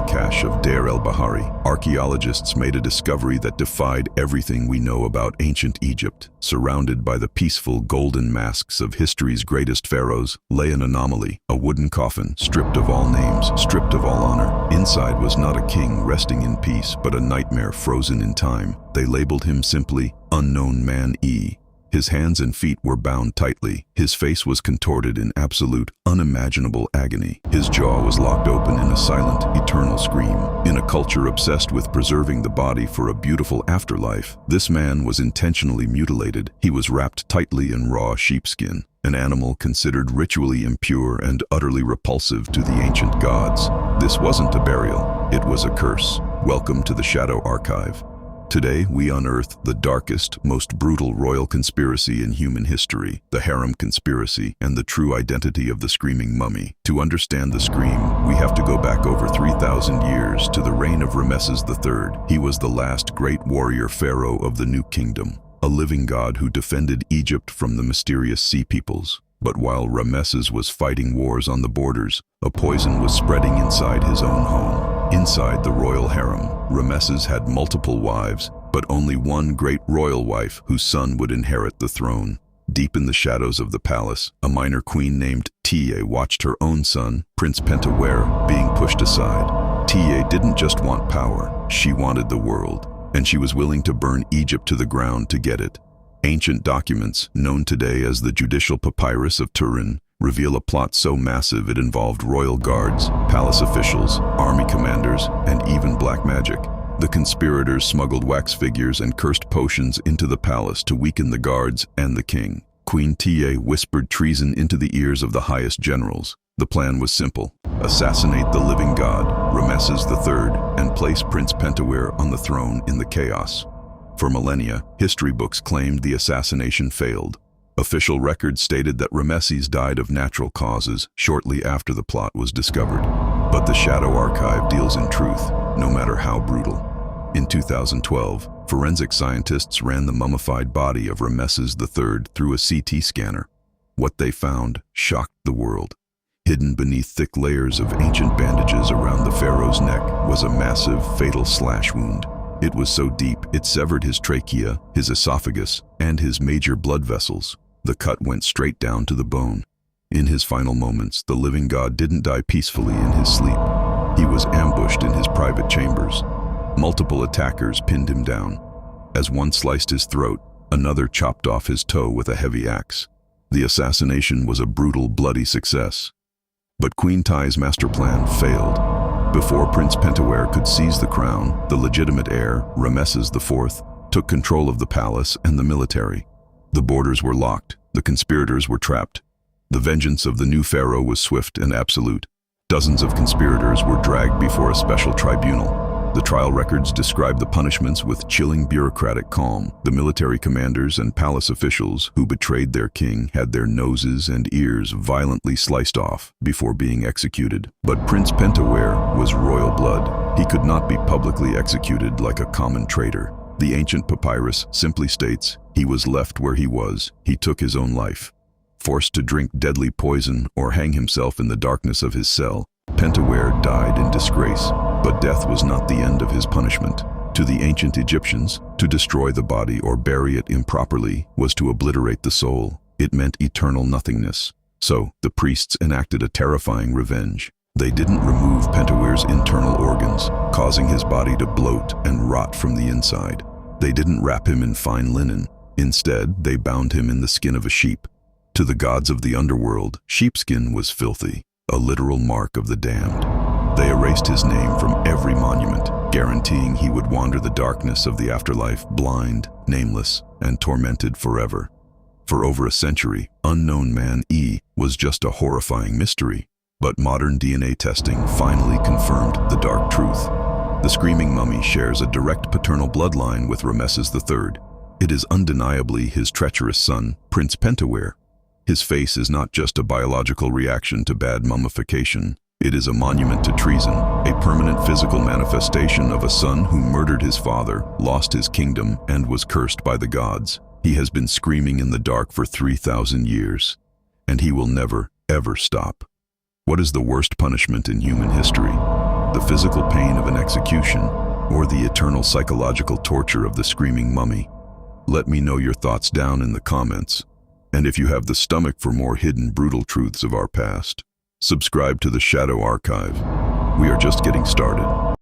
cache of Deir el-Bahari, archaeologists made a discovery that defied everything we know about ancient Egypt. Surrounded by the peaceful golden masks of history's greatest pharaohs, lay an anomaly, a wooden coffin, stripped of all names, stripped of all honor. Inside was not a king resting in peace, but a nightmare frozen in time. They labeled him simply Unknown Man E. His hands and feet were bound tightly. His face was contorted in absolute, unimaginable agony. His jaw was locked open in a silent, eternal scream. In a culture obsessed with preserving the body for a beautiful afterlife, this man was intentionally mutilated. He was wrapped tightly in raw sheepskin, an animal considered ritually impure and utterly repulsive to the ancient gods. This wasn't a burial, it was a curse. Welcome to the Shadow Archive. Today, we unearth the darkest, most brutal royal conspiracy in human history, the Harem Conspiracy, and the true identity of the Screaming Mummy. To understand the Scream, we have to go back over 3,000 years to the reign of Ramesses III. He was the last great warrior pharaoh of the New Kingdom, a living god who defended Egypt from the mysterious sea peoples. But while Ramesses was fighting wars on the borders, a poison was spreading inside his own home. Inside the royal harem, Ramesses had multiple wives, but only one great royal wife whose son would inherit the throne. Deep in the shadows of the palace, a minor queen named Tiye watched her own son, Prince Pentawere, being pushed aside. Tiye didn't just want power, she wanted the world, and she was willing to burn Egypt to the ground to get it. Ancient documents, known today as the Judicial Papyrus of Turin, reveal a plot so massive it involved royal guards, palace officials, army commanders, and even black magic. The conspirators smuggled wax figures and cursed potions into the palace to weaken the guards and the king. Queen Tiye whispered treason into the ears of the highest generals. The plan was simple: assassinate the living god, Ramesses III, and place Prince Pentawere on the throne in the chaos. For millennia, history books claimed the assassination failed. Official records stated that Ramesses died of natural causes shortly after the plot was discovered. But the Shadow Archive deals in truth, no matter how brutal. In 2012, forensic scientists ran the mummified body of Ramesses III through a CT scanner. What they found shocked the world. Hidden beneath thick layers of ancient bandages around the pharaoh's neck was a massive, fatal slash wound. It was so deep, it severed his trachea, his esophagus, and his major blood vessels. The cut went straight down to the bone. In his final moments, the living god didn't die peacefully in his sleep. He was ambushed in his private chambers. Multiple attackers pinned him down. As one sliced his throat, another chopped off his toe with a heavy axe. The assassination was a brutal, bloody success. But Queen Tiye's master plan failed. Before Prince Pentawere could seize the crown, the legitimate heir, Ramesses IV, took control of the palace and the military. The borders were locked, the conspirators were trapped. The vengeance of the new pharaoh was swift and absolute. Dozens of conspirators were dragged before a special tribunal. The trial records describe the punishments with chilling bureaucratic calm. The military commanders and palace officials who betrayed their king had their noses and ears violently sliced off before being executed. But Prince Pentawere was royal blood. He could not be publicly executed like a common traitor. The ancient papyrus simply states, he was left where he was. He took his own life. Forced to drink deadly poison or hang himself in the darkness of his cell, Pentawere died in disgrace. But death was not the end of his punishment. To the ancient Egyptians, to destroy the body or bury it improperly was to obliterate the soul. It meant eternal nothingness. So, the priests enacted a terrifying revenge. They didn't remove Pentawere's internal organs, causing his body to bloat and rot from the inside. They didn't wrap him in fine linen. Instead, they bound him in the skin of a sheep. To the gods of the underworld, sheepskin was filthy, a literal mark of the damned. They erased his name from every monument, guaranteeing he would wander the darkness of the afterlife blind, nameless, and tormented forever. For over a century, Unknown Man E was just a horrifying mystery. But modern DNA testing finally confirmed the dark truth. The Screaming Mummy shares a direct paternal bloodline with Ramesses III. It is undeniably his treacherous son, Prince Pentawere. His face is not just a biological reaction to bad mummification. It is a monument to treason, a permanent physical manifestation of a son who murdered his father, lost his kingdom, and was cursed by the gods. He has been screaming in the dark for 3,000 years, and he will never, ever stop. What is the worst punishment in human history? The physical pain of an execution, or the eternal psychological torture of the screaming mummy? Let me know your thoughts down in the comments. And if you have the stomach for more hidden brutal truths of our past, subscribe to the Shadow Archive. We are just getting started.